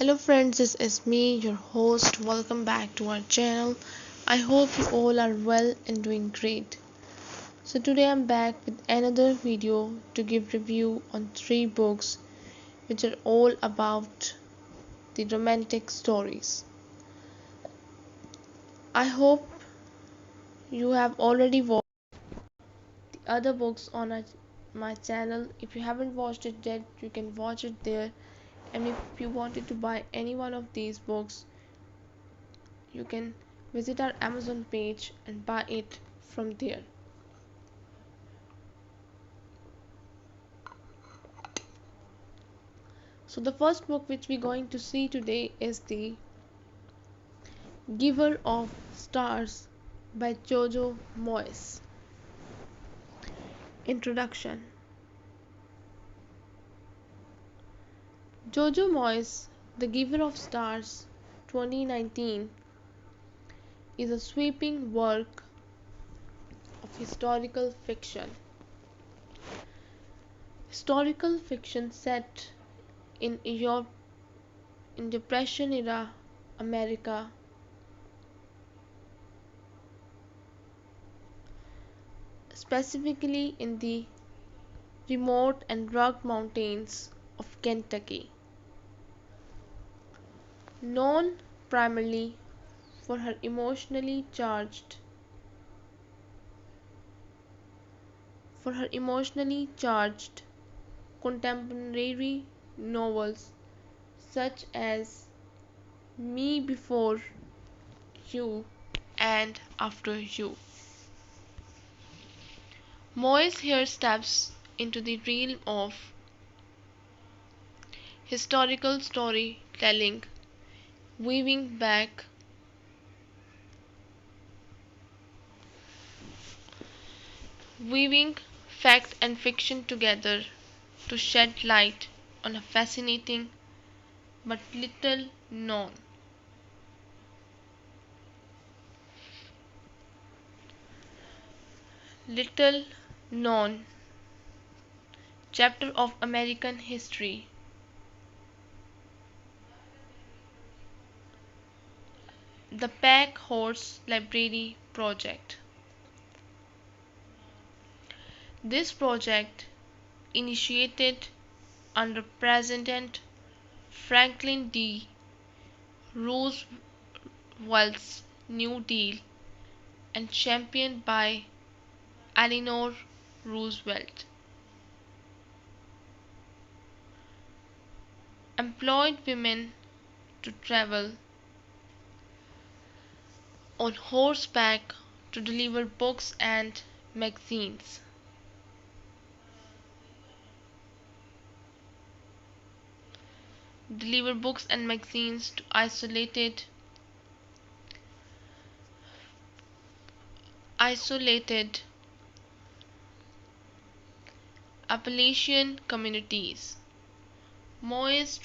Hello friends, this is me, your host. Welcome back to our channel. I hope you all are well and doing great. So today I'm back with another video to give review on three books which are all about the romantic stories. I hope you have already watched the other books on my channel. If you haven't watched it yet, you can watch it there. And if you wanted to buy any one of these books, you can visit our Amazon page and buy it from there. So the first book which we're going to see today is The Giver of Stars by Jojo Moyes. Introduction. Jojo Moyes, The Giver of Stars 2019 is a sweeping work of historical fiction. Historical fiction set in Europe in Depression era America, specifically in the remote and rugged mountains of Kentucky. Known primarily for her emotionally charged contemporary novels such as Me Before You and After You. Moyes here steps into the realm of historical storytelling, weaving back weaving fact and fiction together to shed light on a fascinating but little known chapter of American history, the Pack Horse Library Project. This project, initiated under President Franklin D. Roosevelt's New Deal and championed by Eleanor Roosevelt, employed women to travel on horseback to magazines. Deliver books and magazines to isolated Appalachian communities. Moyes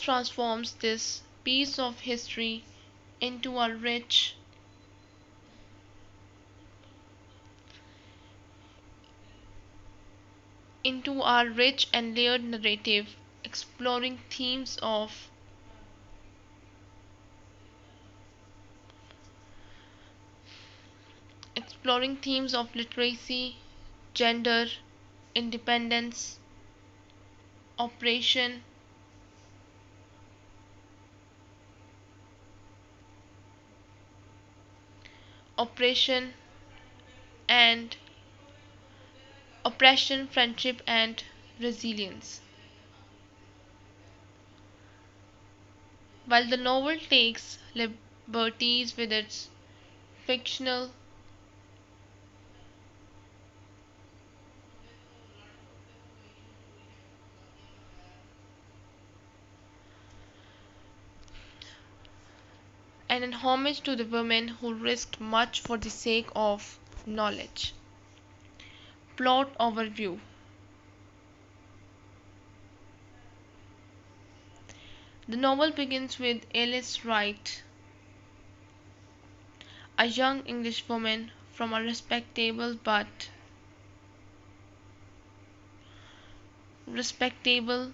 transforms this piece of history into a rich and layered narrative exploring themes of literacy, gender, independence, oppression, oppression and oppression, friendship and resilience. While the novel takes liberties with its fictional and an homage to the women who risked much for the sake of knowledge. Plot overview. The novel begins with Alice Wright, a young Englishwoman from a respectable but respectable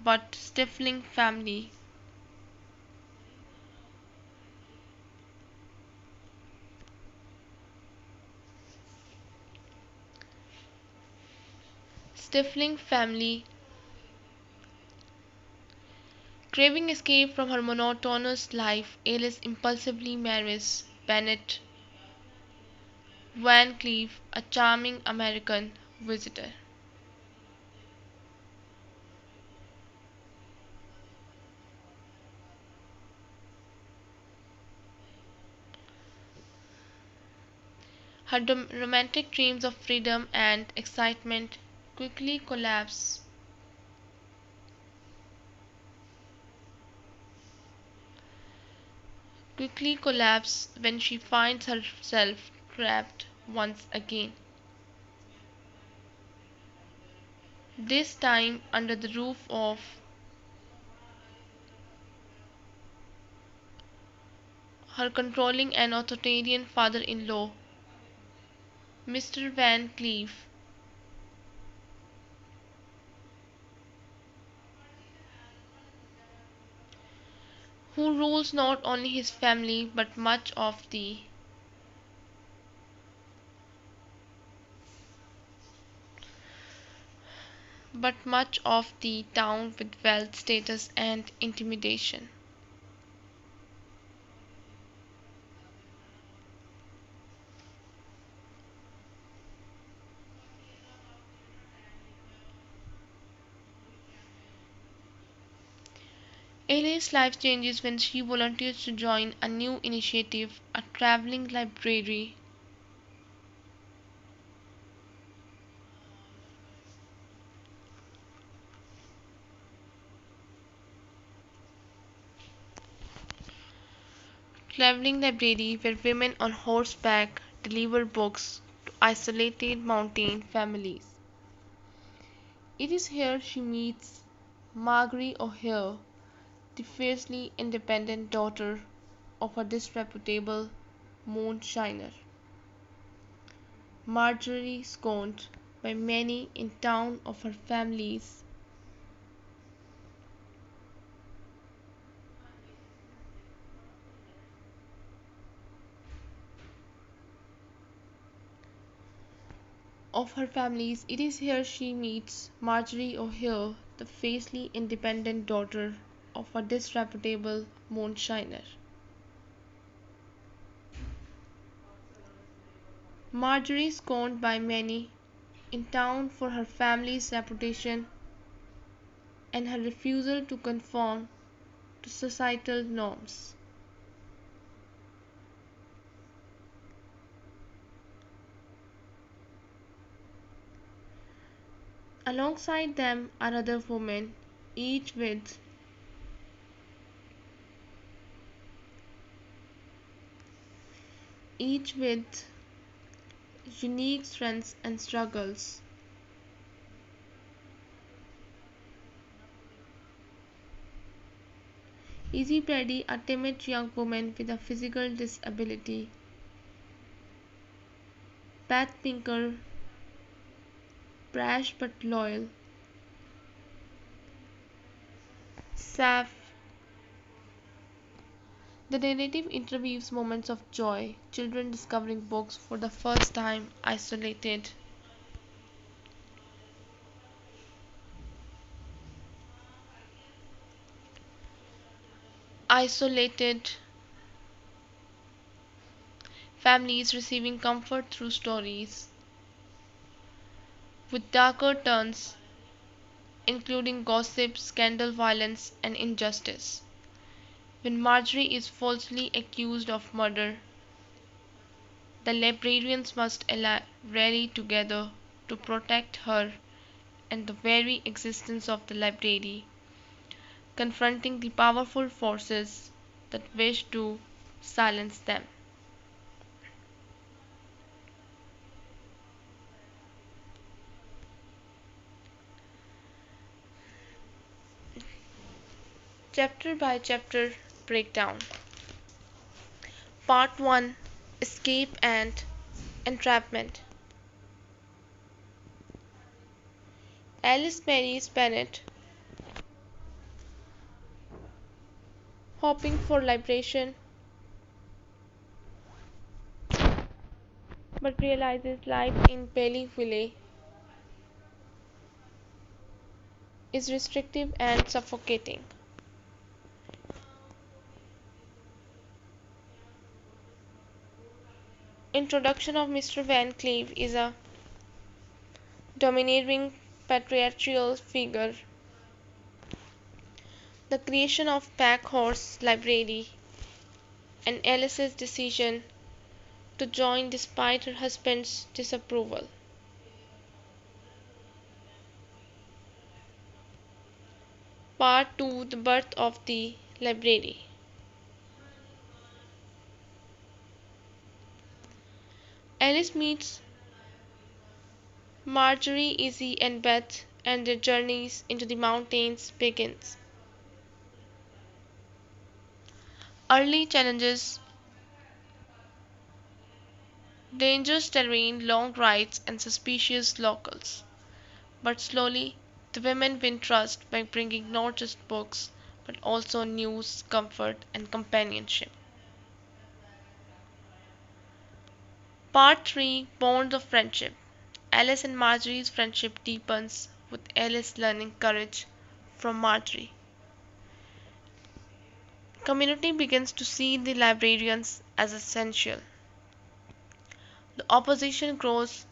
but stifling family. Stifling family. Craving escape from her monotonous life, Alice impulsively marries Bennett Van Cleef, a charming American visitor. Her romantic dreams of freedom and excitement quickly collapse when she finds herself trapped once again. This time under the roof of her controlling and authoritarian father-in-law, Mr. Van Cleef, who rules not only his family but much of the town with wealth, status, and intimidation. Alice's life changes when she volunteers to join a new initiative, a traveling library. Traveling library where women on horseback deliver books to isolated mountain families. It is here she meets Margery O'Hare, the fiercely independent daughter of a disreputable moonshiner. Margery, scorned by many in town of her family's it is here she meets Margery O'Hare, the fiercely independent daughter of a disreputable moonshiner. Margery, scorned by many in town for her family's reputation and her refusal to conform to societal norms. Alongside them are other women, each with each with unique strengths and struggles. Izzy Brady, a timid young woman with a physical disability. Beth Pinker, brash but loyal. Saf. The narrative interweaves moments of joy, children discovering books for the first time, isolated families receiving comfort through stories, with darker turns including gossip, scandal, violence, and injustice. When Margery is falsely accused of murder, the librarians must rally together to protect her and the very existence of the library, confronting the powerful forces that wish to silence them. Chapter by chapter breakdown. Part 1: Escape and Entrapment. Alice marries Bennett, hoping for liberation, but realizes life in Paleyville is restrictive and suffocating. Introduction of Mr. Van Cleve is a domineering patriarchal figure. The creation of Pack Horse Library and Alice's decision to join despite her husband's disapproval. Part 2, The Birth of the Library. Alice meets Margery, Izzy and Beth and their journeys into the mountains begins. Early challenges: dangerous terrain, long rides and suspicious locals. But slowly, the women win trust by bringing not just books but also news, comfort and companionship. Part 3, Bonds of Friendship. Alice and Margery's friendship deepens with Alice learning courage from Margery. Community begins to see the librarians as essential. The opposition grows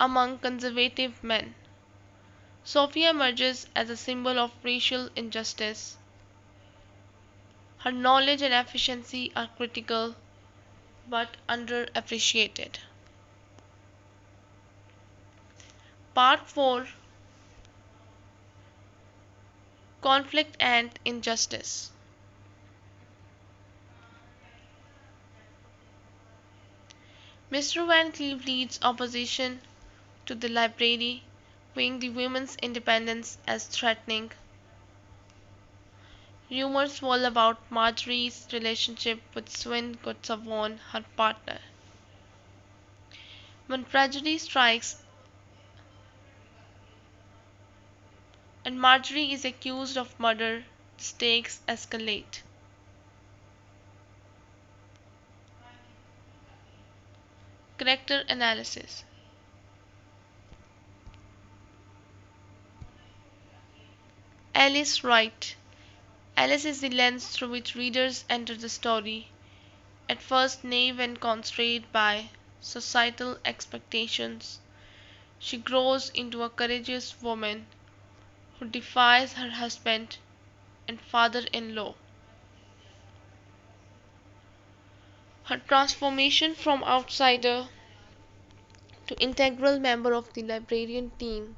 among conservative men. Sophia emerges as a symbol of racial injustice. Her knowledge and efficiency are critical but underappreciated. Part 4, Conflict and Injustice. Mr. Van Cleve leads opposition to the library, weighing the women's independence as threatening. Rumors swirl about Margery's relationship with Swin Gutzavon, her partner. When tragedy strikes and Margery is accused of murder, the stakes escalate. Character analysis. Alice Wright. Alice is the lens through which readers enter the story, at first naive and constrained by societal expectations. She grows into a courageous woman who defies her husband and father-in-law. Her transformation from outsider to integral member of the librarian team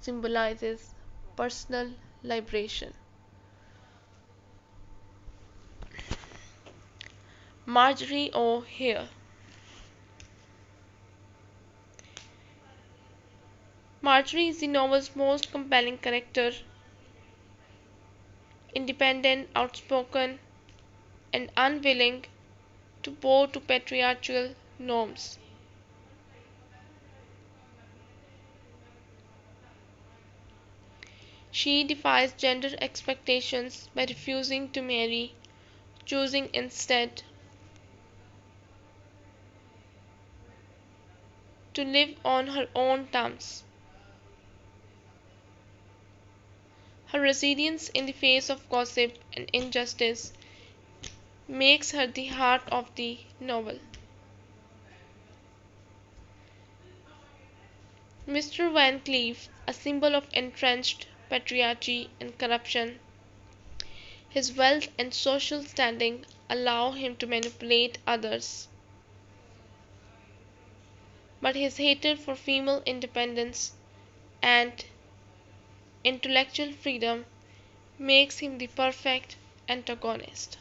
symbolizes personal liberation. Margery O'Hare. Margery is the novel's most compelling character, independent, outspoken, and unwilling to bow to patriarchal norms. She defies gender expectations by refusing to marry, choosing instead to live on her own terms. Her resilience in the face of gossip and injustice makes her the heart of the novel. Mr. Van Cleve, a symbol of entrenched patriarchy and corruption, his wealth and social standing allow him to manipulate others. But his hatred for female independence and intellectual freedom makes him the perfect antagonist.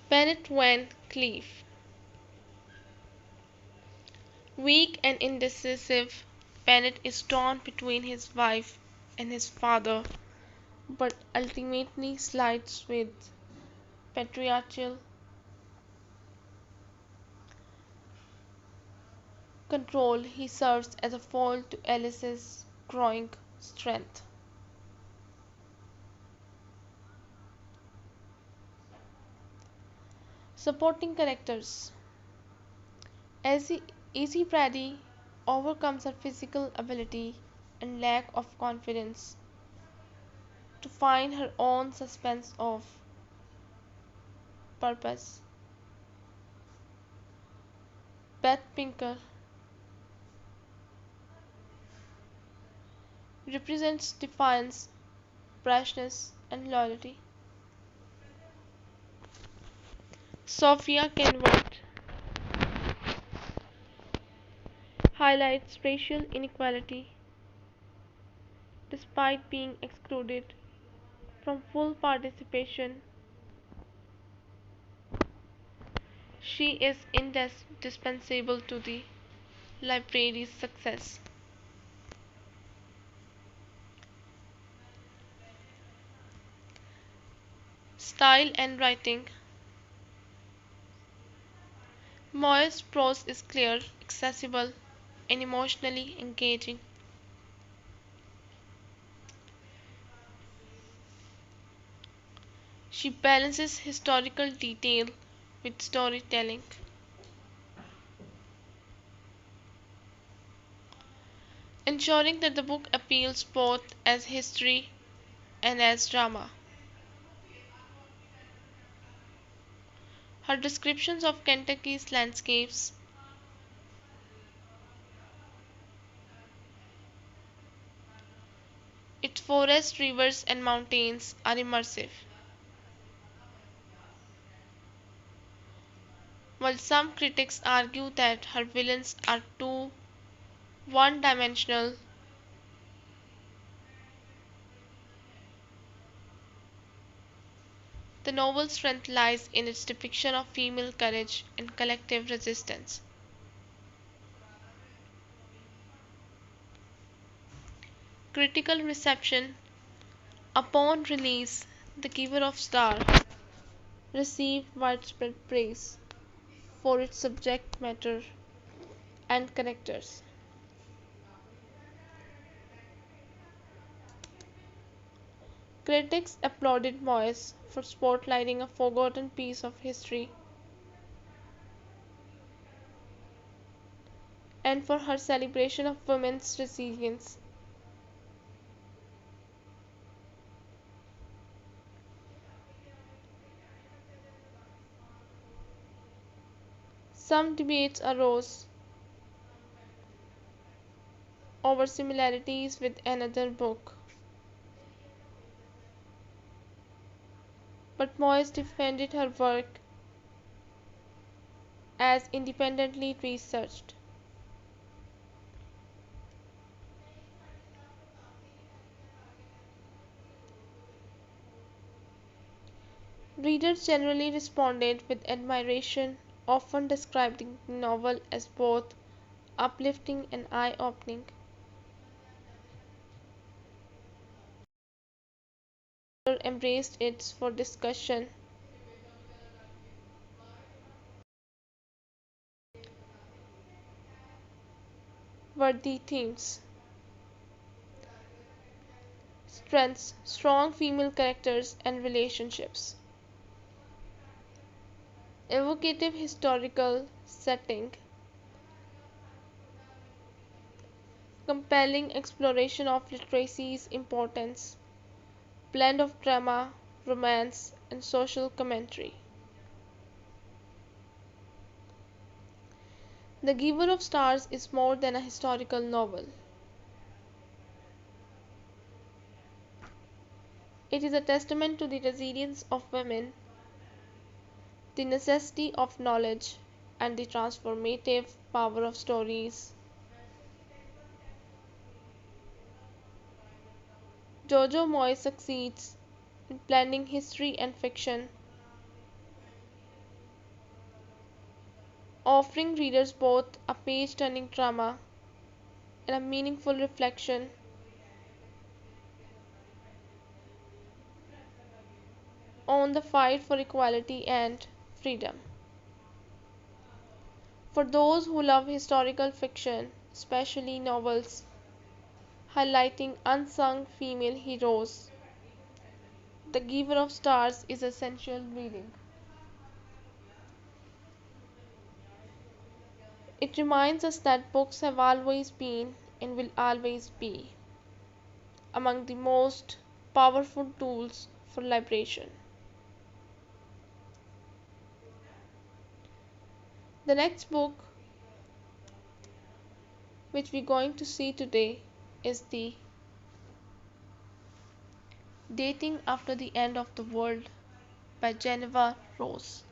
Bennett Van Cleve. Weak and indecisive, Bennett is torn between his wife and his father, but ultimately sides with patriarchal control, he serves as a foil to Alice's growing strength. Supporting characters. Easy Brady overcomes her physical ability and lack of confidence to find her own sense of purpose. Beth Pinker represents defiance, brashness, and loyalty. Sophia Kenworth highlights racial inequality despite being excluded from full participation. She is indispensable to the library's success. Style and writing. Moyes' prose is clear, accessible, and emotionally engaging. She balances historical detail with storytelling. Ensuring that the book appeals both as history and as drama. Her descriptions of Kentucky's landscapes, its forests, rivers, and mountains, are immersive. While some critics argue that her villains are too one dimensional, the novel's strength lies in its depiction of female courage and collective resistance. Critical reception. Upon release, The Giver of Stars received widespread praise for its subject matter and characters. Critics applauded Moyes for spotlighting a forgotten piece of history and for her celebration of women's resilience. Some debates arose over similarities with another book, but Moyes defended her work as independently researched. Readers generally responded with admiration, often describing the novel as both uplifting and eye-opening. Embraced it for discussion worthy themes. Strengths, strong female characters and relationships. Evocative historical setting. Compelling exploration of literacy's importance. Blend of drama, romance, and social commentary. The Giver of Stars is more than a historical novel. It is a testament to the resilience of women, the necessity of knowledge, and the transformative power of stories. Jojo Moyes succeeds in blending history and fiction, offering readers both a page-turning drama and a meaningful reflection on the fight for equality and freedom. For those who love historical fiction, especially novels highlighting unsung female heroes, The Giver of Stars is essential reading. It reminds us that books have always been and will always be among the most powerful tools for liberation. The next book which we're going to see today is the Dating After the End of the World by Jeneva Rose.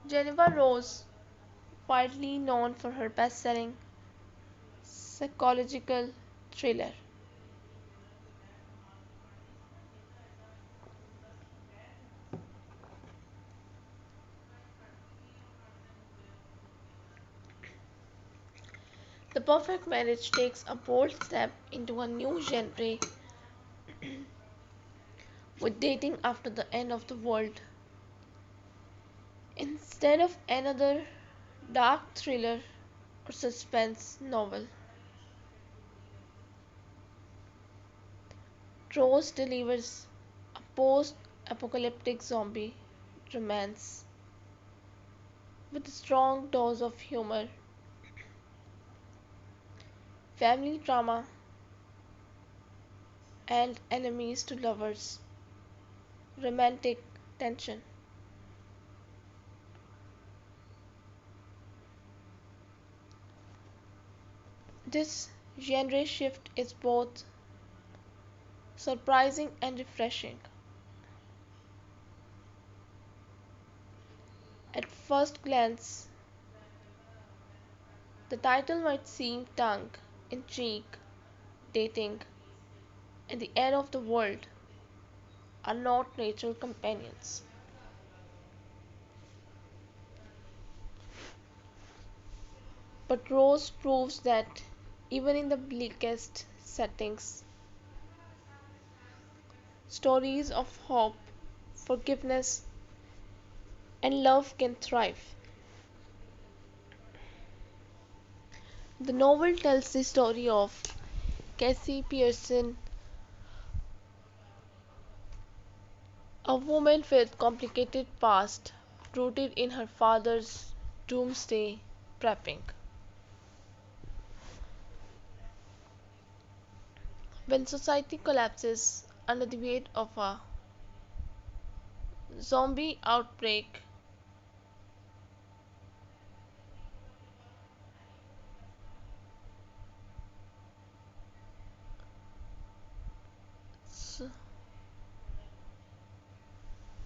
Jeneva Rose, widely known for her best-selling psychological thriller. The Perfect Marriage takes a bold step into a new genre with Dating After the End of the World. Instead of another dark thriller or suspense novel, Rose delivers a post-apocalyptic zombie romance with a strong dose of humor, family drama, and enemies to lovers romantic tension. This genre shift is both surprising and refreshing. At first glance, the title might seem tongue in cheek. Dating and the end of the world are not natural companions. But Rose proves that even in the bleakest settings, stories of hope, forgiveness, and love can thrive. The novel tells the story of Casey Pearson, a woman with complicated past rooted in her father's doomsday prepping. When society collapses under the weight of a zombie outbreak,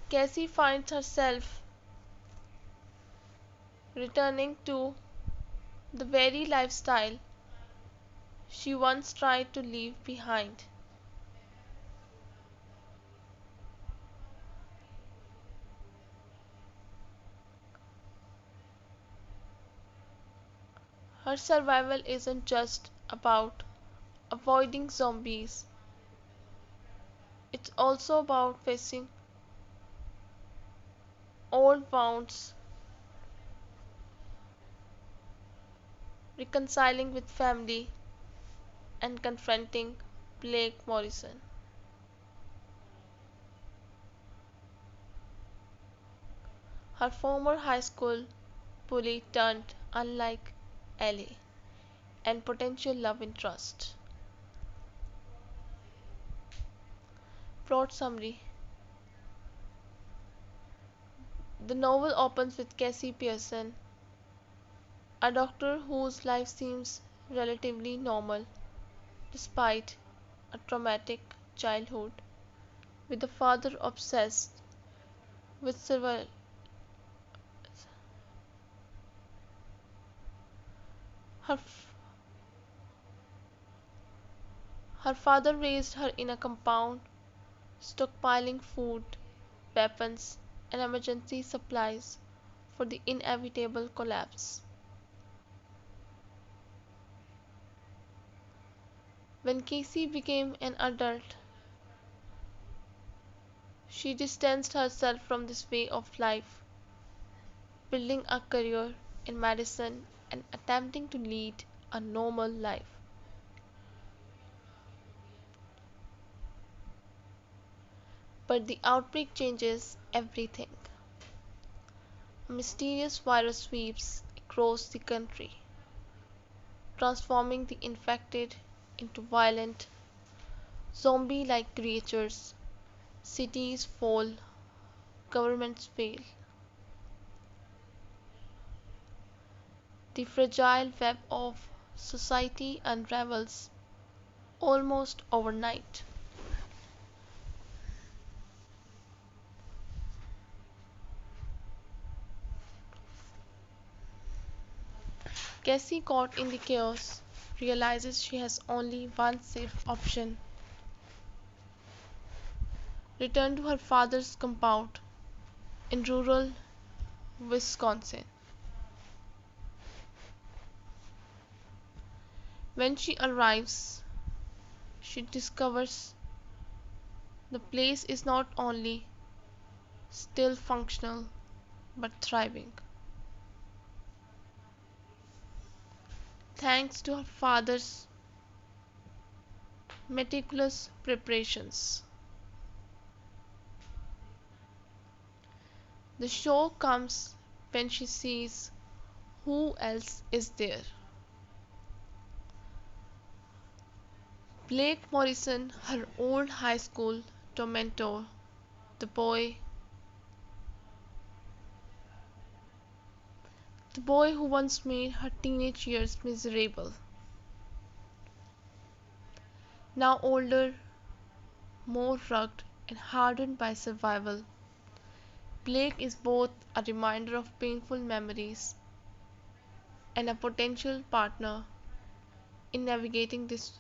Cassie finds herself returning to the very lifestyle she once tried to leave behind. Her survival isn't just about avoiding zombies, it's also about facing old wounds, reconciling with family, and confronting Blake Morrison, her former high school bully turned unlike Ellie, and potential love interest. Plot summary. The novel opens with Casey Pearson, a doctor whose life seems relatively normal despite a traumatic childhood, with a father obsessed with survival. Her, her father raised her in a compound, stockpiling food, weapons, and emergency supplies for the inevitable collapse. When Casey became an adult, she distanced herself from this way of life building a career in medicine, and attempting to lead a normal life. But the outbreak changes everything. A mysterious virus sweeps across the country, transforming the infected into violent, zombie like creatures. Cities fall, governments fail. The fragile web of society unravels almost overnight. Cassie, caught in the chaos, realizes she has only one safe option: return to her father's compound in rural Wisconsin. When she arrives, she discovers the place is not only still functional but thriving. Thanks to her father's meticulous preparations. The show comes when she sees who else is there. Blake Morrison, her old high school mentor, the boy the boy who once made her teenage years miserable. Now older, more rugged and hardened by survival, Blake is both a reminder of painful memories and a potential partner in navigating this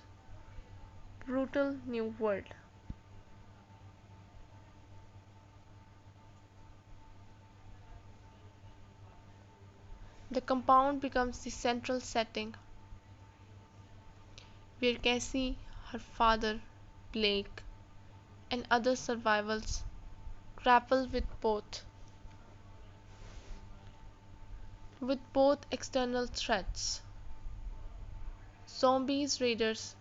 brutal new world. The compound becomes the central setting where Cassie, her father, Blake, and other survivors grapple both external threats: zombies, raiders,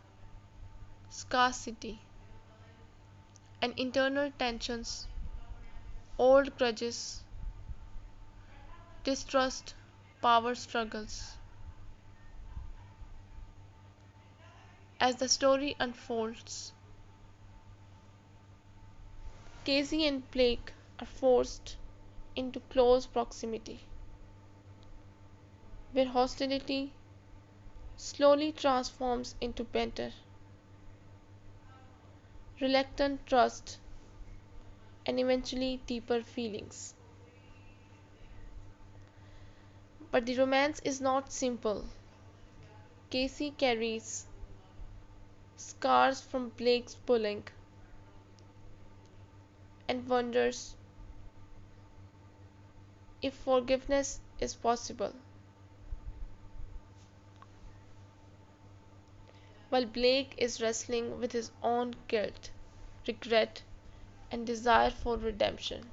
scarcity, and internal tensions, old grudges, distrust, power struggles. As the story unfolds, Casey and Blake are forced into close proximity, where hostility slowly transforms into banter, reluctant trust, and eventually deeper feelings. But the romance is not simple. Casey carries scars from Blake's bullying and wonders if forgiveness is possible, while Blake is wrestling with his own guilt, regret, and desire for redemption.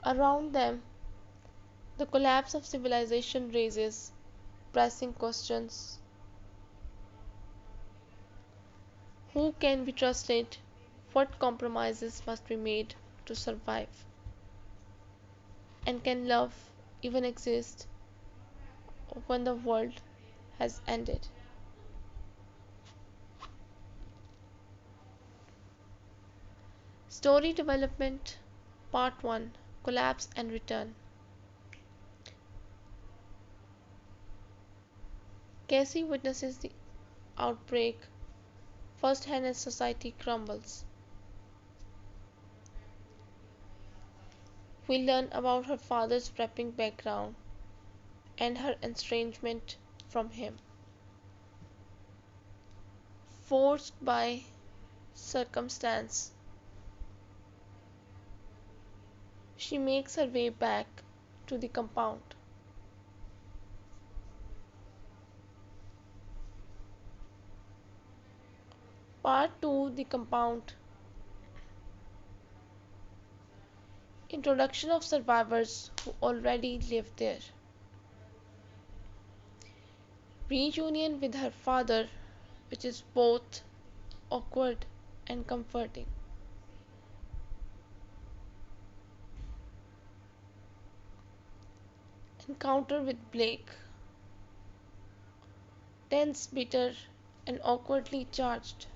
Around them, the collapse of civilization raises pressing questions: who can be trusted? What compromises must be made to survive? And can love even exist when the world has ended? Story Development Part 1: Collapse and Return. Casey witnesses the outbreak firsthand as society crumbles. We learn about her father's prepping background and her estrangement from him. Forced by circumstance, she makes her way back to the compound. Part 2: The Compound. Introduction of survivors who already live there. Reunion with her father, which is both awkward and comforting. Encounter with Blake, tense, bitter, and awkwardly charged.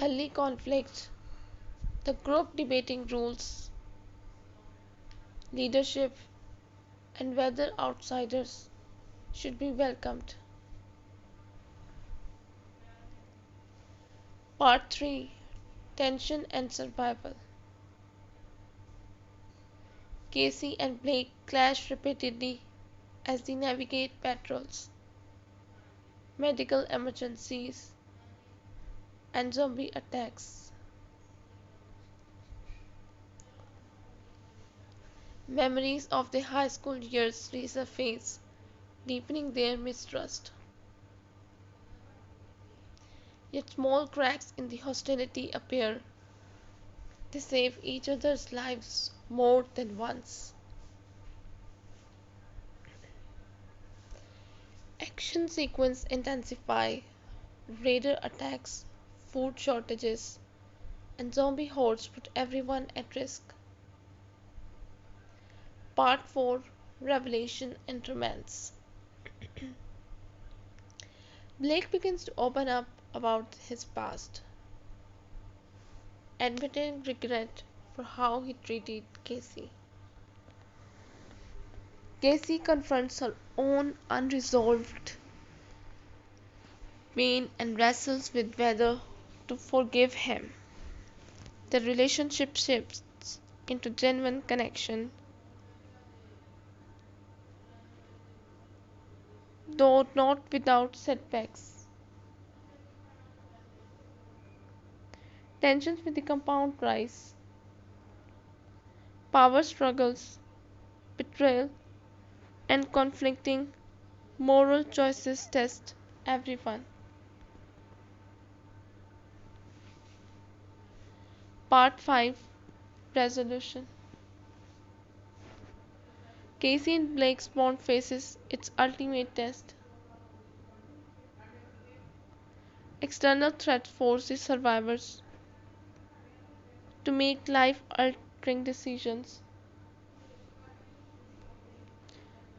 Early conflict, the group debating rules, leadership, and whether outsiders should be welcomed. Part 3, Tension and Survival. Casey and Blake clash repeatedly as they navigate patrols, medical emergencies, and zombie attacks. Memories of their high school years resurface, deepening their mistrust. Yet small cracks in the hostility appear. They save each other's lives more than once. Action sequence intensify, raider attacks, food shortages, and zombie hordes put everyone at risk. Part 4, Revelation and Romance. Blake begins to open up about his past, admitting regret for how he treated Casey. Casey confronts her own unresolved pain and wrestles with whether to forgive him. The relationship shifts into genuine connection, though not without setbacks. Tensions with the compound rise, power struggles, betrayal, and conflicting moral choices test everyone. Part 5, Resolution. Casey and Blake's bond faces its ultimate test. External threats force the survivors to make life-altering decisions.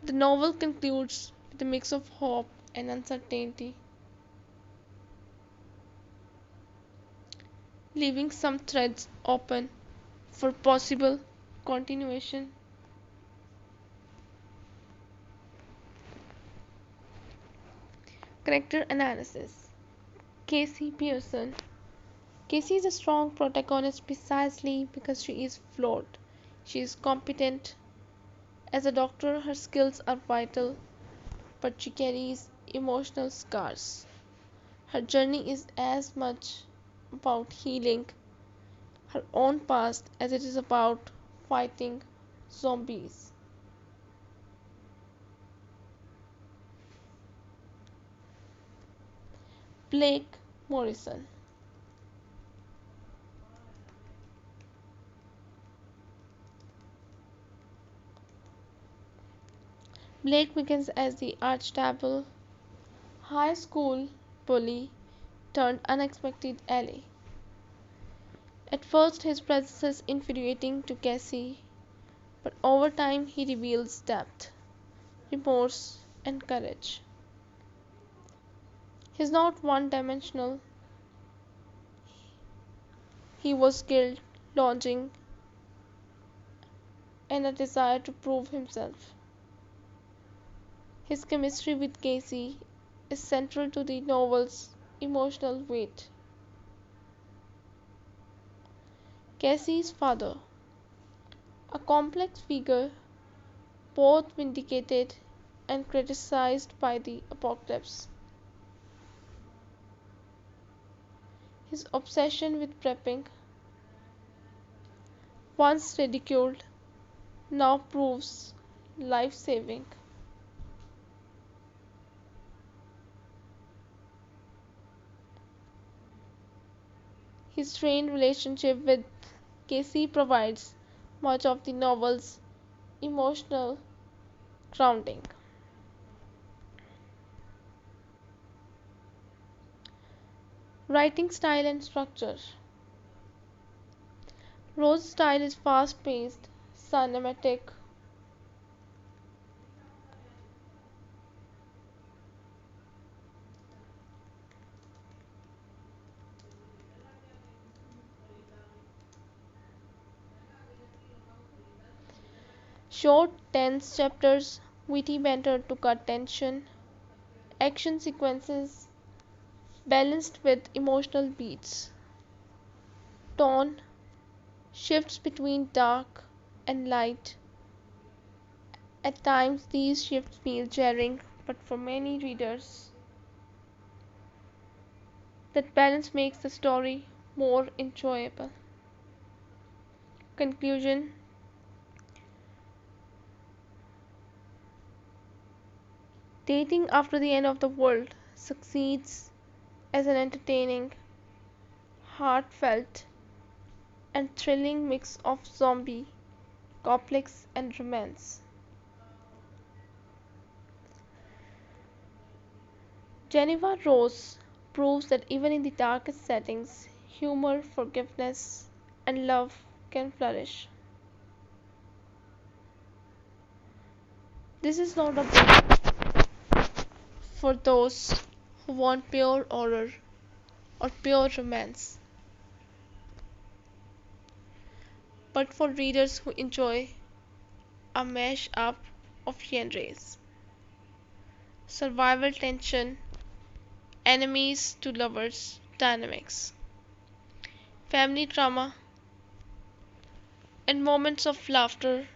The novel concludes with a mix of hope and uncertainty, leaving some threads open for possible continuation. Character analysis. Casey Pearson. Casey is a strong protagonist precisely because she is flawed. She is competent. As a doctor, her skills are vital, but she carries emotional scars. Her journey is as much about healing her own past as it is about fighting zombies. Blake Morrison. Blake begins as the archetypal high school bully turned unexpected ally. At first, his presence is infuriating to Cassie, but over time he reveals depth, remorse, and courage. He's not one-dimensional. He was guilt, longing, and a desire to prove himself. His chemistry with Casey is central to the novel's emotional weight. Casey's father, a complex figure both vindicated and criticized by the apocalypse. His obsession with prepping, once ridiculed, now proves life-saving. His strained relationship with Casey provides much of the novel's emotional grounding. Writing style and structure. Rose's style is fast paced, cinematic, short, tense chapters, witty banter to cut tension, action sequences balanced with emotional beats. Tone shifts between dark and light. At times, these shifts feel jarring, but for many readers, that balance makes the story more enjoyable. Conclusion. Dating After the End of the World succeeds as an entertaining, heartfelt, and thrilling mix of zombie, complex, and romance. Jeneva Rose proves that even in the darkest settings, humor, forgiveness, and love can flourish. This is not a book for those who want pure horror or pure romance, but for readers who enjoy a mash-up of genres: survival tension, enemies to lovers dynamics, family drama, and moments of laughter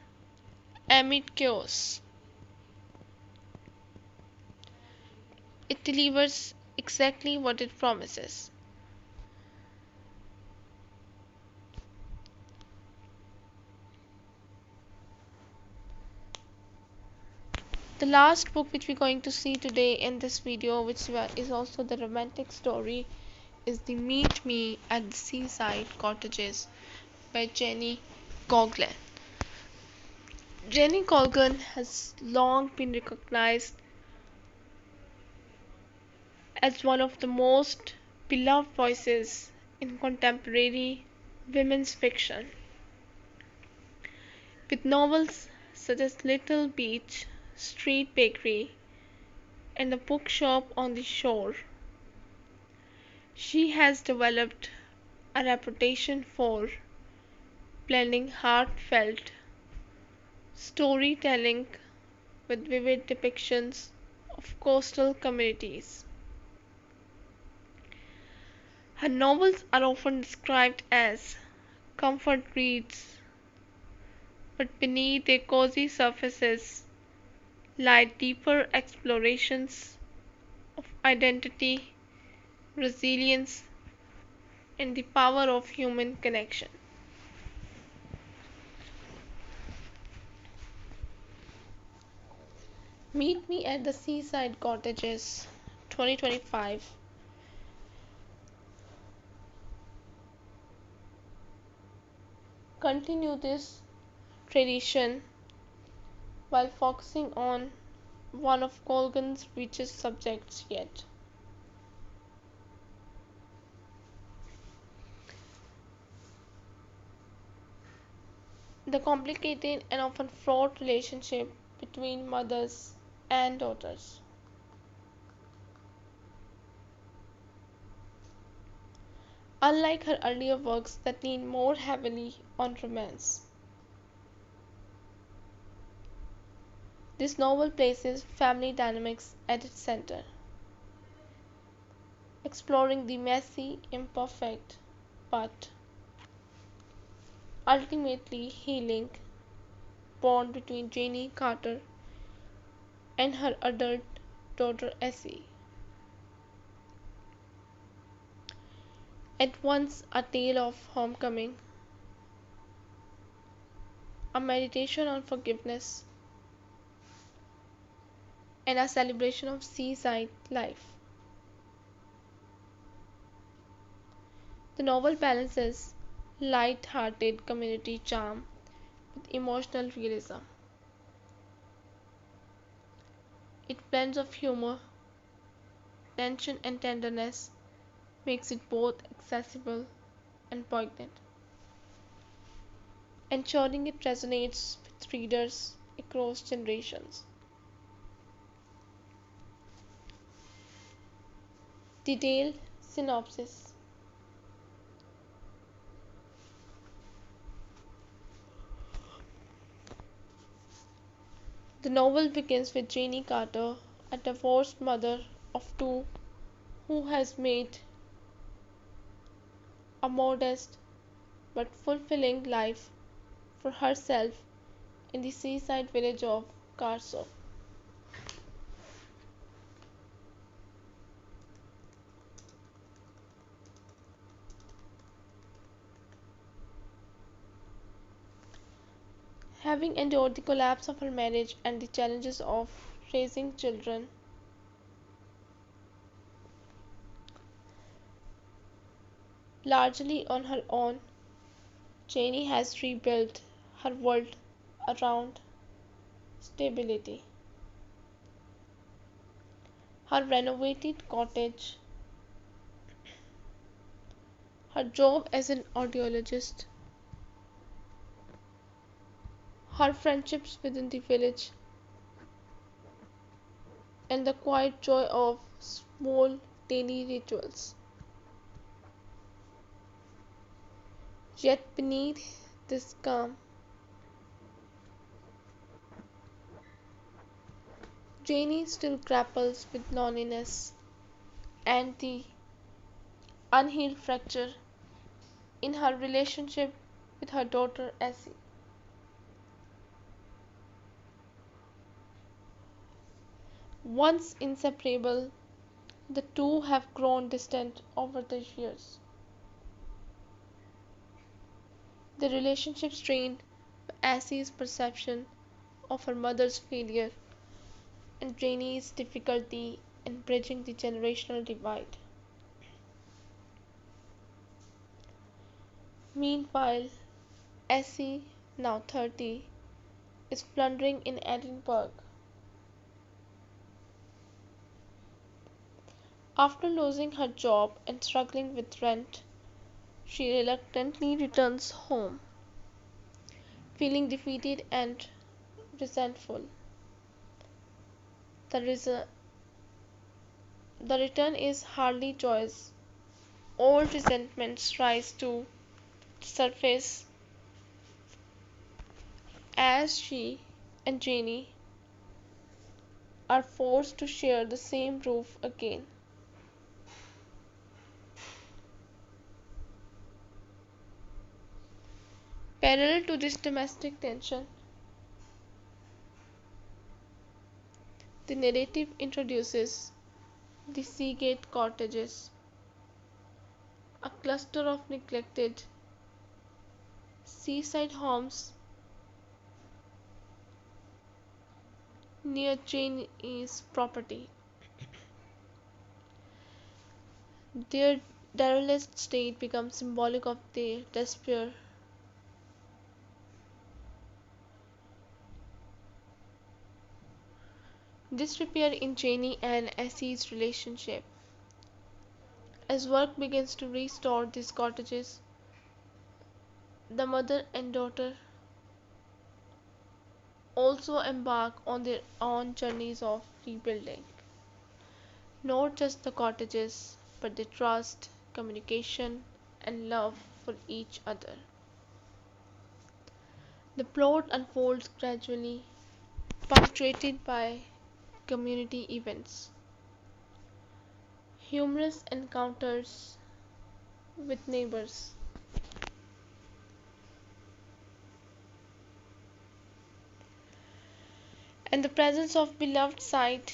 amid chaos. It delivers exactly what it promises. The last book which we're going to see today in this video, which is also the romantic story, is the Meet Me at the Seaside Cottages by Jenny Coughlin. Jenny Colgan has long been recognized as one of the most beloved voices in contemporary women's fiction. With novels such as Little Beach, Street Bakery, and The Bookshop on the Shore, she has developed a reputation for blending heartfelt storytelling with vivid depictions of coastal communities. Her novels are often described as comfort reads, but beneath their cozy surfaces lie deeper explorations of identity, resilience, and the power of human connection. Meet Me at the Seaside Cottages 2025 continue this tradition while focusing on one of Colgan's richest subjects yet. The complicated and often fraught relationship between mothers and daughters. Unlike her earlier works that lean more heavily on romance, this novel places family dynamics at its center, exploring the messy, imperfect, but ultimately healing bond between Janie Carter and her adult daughter Essie. At once a tale of homecoming, a meditation on forgiveness, and a celebration of seaside life. The novel balances light-hearted community charm with emotional realism. Its blends of humor, tension and tenderness makes it both accessible and poignant, ensuring it resonates with readers across generations. Detailed synopsis. The novel begins with Jeannie Carter, a divorced mother of two who has made a modest but fulfilling life for herself in the seaside village of Carso. Having endured the collapse of her marriage and the challenges of raising children, largely on her own, Janie has rebuilt her world around stability. Her renovated cottage, her job as an audiologist, her friendships within the village, and the quiet joy of small daily rituals. Yet beneath this calm, Janie still grapples with loneliness and the unhealed fracture in her relationship with her daughter Essie. Once inseparable, the two have grown distant over the years. The relationship strained by Essie's perception of her mother's failure and Janie's difficulty in bridging the generational divide. Meanwhile, Essie, now 30, is plundering in Edinburgh. After losing her job and struggling with rent, she reluctantly returns home, feeling defeated and resentful. The, res- the return is hardly joyous. Old resentments rise to the surface as she and Janie are forced to share the same roof again. Parallel to this domestic tension, the narrative introduces the Seagate cottages, a cluster of neglected seaside homes near Janie's property. Their derelict state becomes symbolic of their despair. Disrepair in Janie and Essie's relationship. As work begins to restore these cottages, the mother and daughter also embark on their own journeys of rebuilding. Not just the cottages, but the trust, communication, and love for each other. The plot unfolds gradually, punctuated by community events, humorous encounters with neighbors, and the presence of beloved side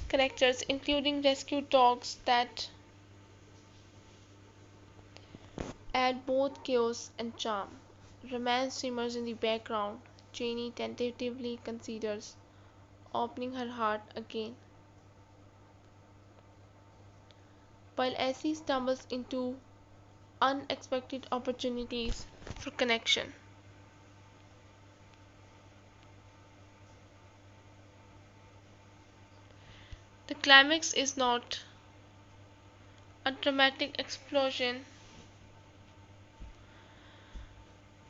characters, including rescued dogs that add both chaos and charm. Romance simmers in the background. Janie tentatively considers opening her heart again, while Essie stumbles into unexpected opportunities for connection. The climax is not a dramatic explosion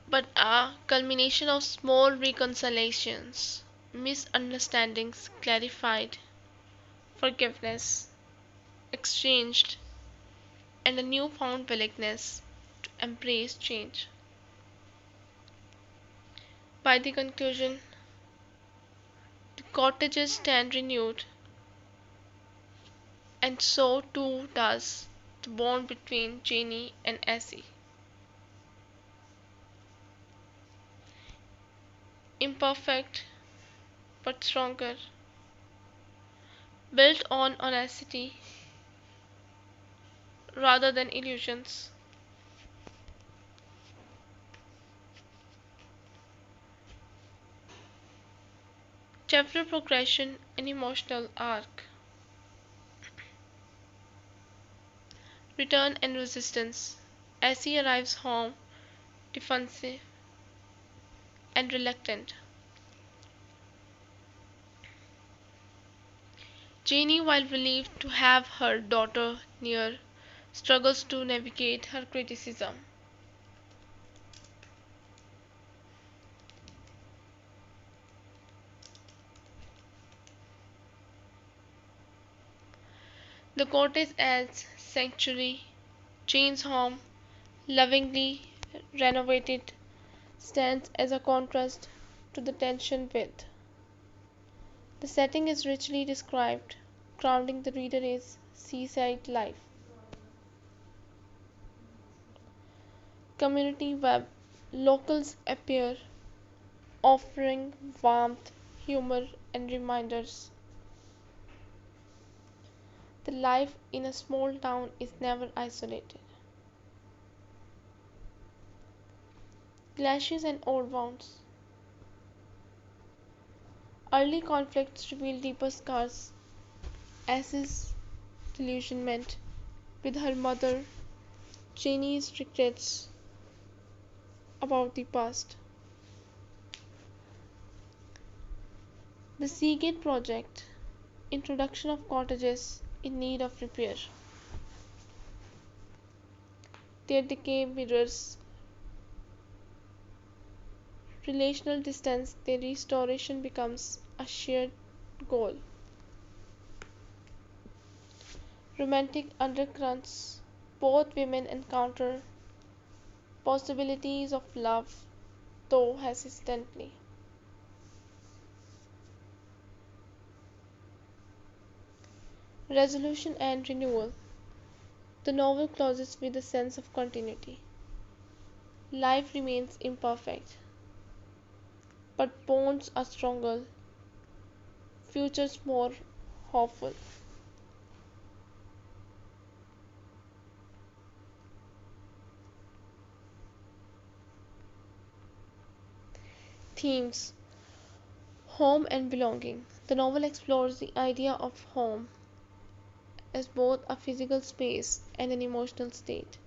but a culmination of small reconciliations, misunderstandings clarified, forgiveness exchanged, and a newfound willingness to embrace change. By the conclusion, the cottages stand renewed, and so too does the bond between Janie and Essie. Imperfect but stronger, built on honesty rather than illusions. Chapter progression and emotional arc. Return and resistance. Essie arrives home, defensive and reluctant. Janie, while relieved to have her daughter near, struggles to navigate her criticism. The cottage as sanctuary, Jane's home, lovingly renovated, stands as a contrast to the tension with. The setting is richly described, grounding the reader in seaside life. Community web. Locals appear, offering warmth, humor, and reminders. The life in a small town is never isolated. Clashes and old wounds. Early conflicts reveal deeper scars. Ass's disillusionment with her mother, Janie's regrets about the past. The Seagate Project. Introduction of cottages in need of repair. Their decay mirrors relational distance, their restoration becomes a shared goal. Romantic undercurrents. Both women encounter possibilities of love, though hesitantly. Resolution and renewal. The novel closes with a sense of continuity. Life remains imperfect, but bonds are stronger, futures more hopeful. Themes. Home and belonging. The novel explores the idea of home as both a physical space and an emotional state.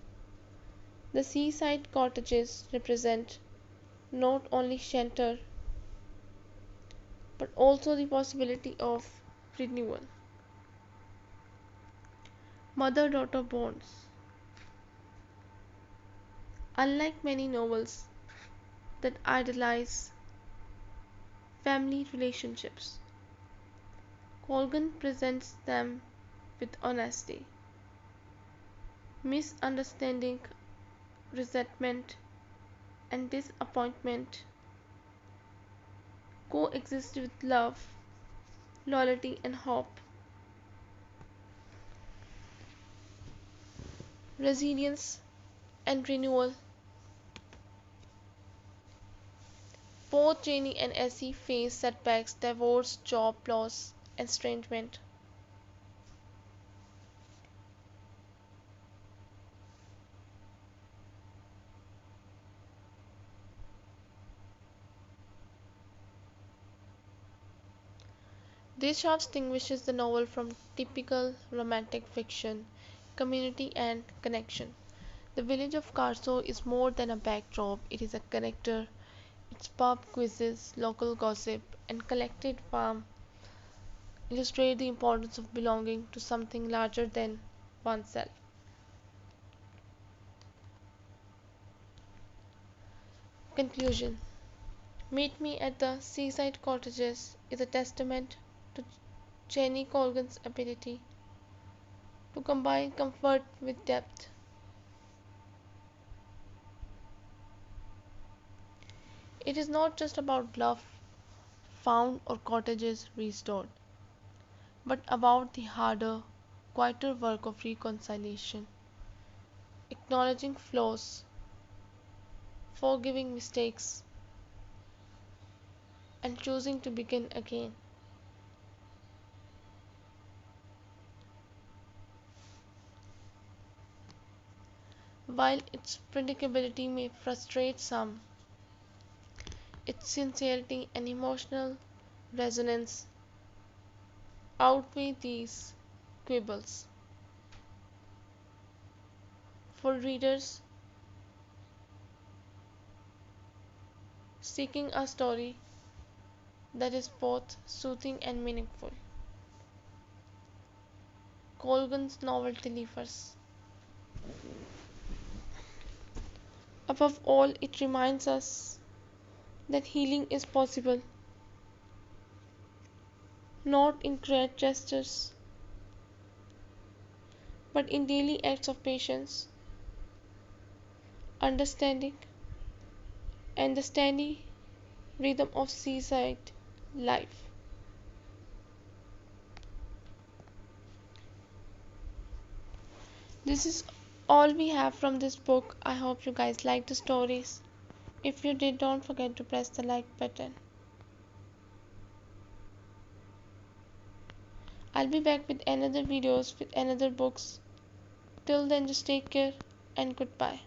The seaside cottages represent not only shelter but also the possibility of renewal. Mother daughter bonds. Unlike many novels that idolize family relationships, Colgan presents them with honesty. Misunderstanding, resentment, and disappointment coexist with love, loyalty, and hope. Resilience and renewal. Both Janie and Essie face setbacks, divorce, job loss, estrangement. This sharp distinguishes the novel from typical romantic fiction, community and connection. The village of Carso is more than a backdrop, it is a character. Its pub quizzes, local gossip, and collected farm illustrate the importance of belonging to something larger than oneself. Conclusion. Meet Me at the Seaside Cottages is a testament to Jenny Colgan's ability to combine comfort with depth. It is not just about love found or cottages restored, but about the harder, quieter work of reconciliation, acknowledging flaws, forgiving mistakes, and choosing to begin again. While its predictability may frustrate some, its sincerity and emotional resonance outweigh these quibbles. For readers seeking a story that is both soothing and meaningful, Colgan's novel delivers. Above all, it reminds us that healing is possible, not in grand gestures, but in daily acts of patience, understanding, and the steady rhythm of seaside life. This is all we have from this book. I hope you guys liked the stories. If you did, don't forget to press the like button. I'll be back with another videos with another books. Till then, just take care and goodbye.